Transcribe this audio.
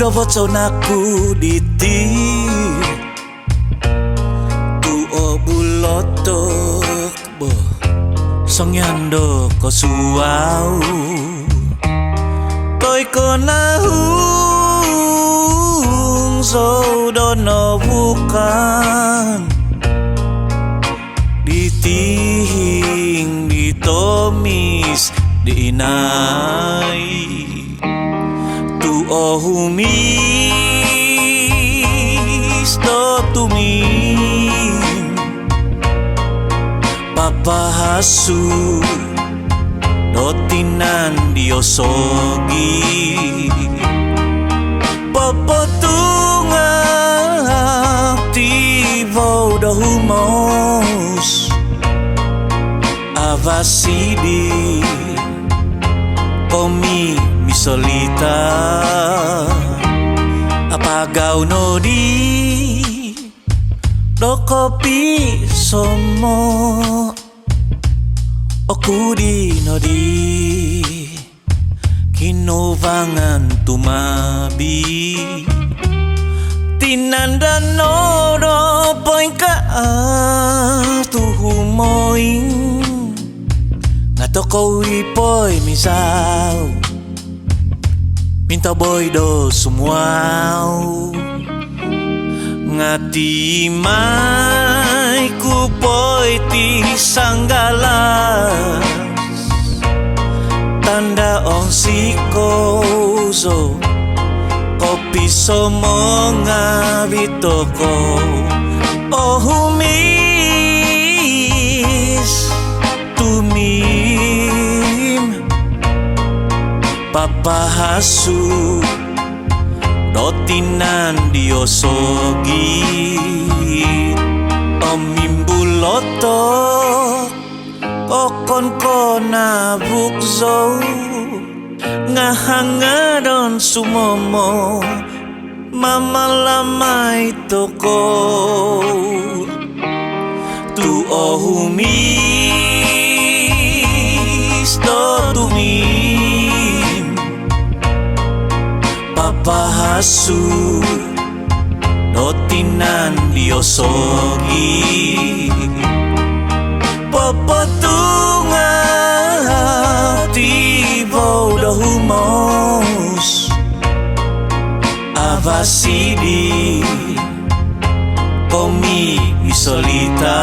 Naku diti tuo bulotok bo songyando ko suau toy ko nahung so dono bukan ditihing ditomis diinai tuo humis do tumin papahasu do tinan diosogi popotungah tivo do humos avasidi komi misolita apagaw no di do kopi somo okudi no di kinovangan tumabi tinanda no do poing ka tuhumoing ngatoko ipoy misau minta boy do sumuau ngati mai ku boy ti sanggalas tanda on sikozo kopi somo ngabitoko oh humis tumim papahasu dotinan diosogi omimbuloto kokon kona bukzo ngahangadon sumomo mama lamai toko tu ohumis do tumim papahasu dotinan diosogi popotungah tivo do humos avasidi komi isolita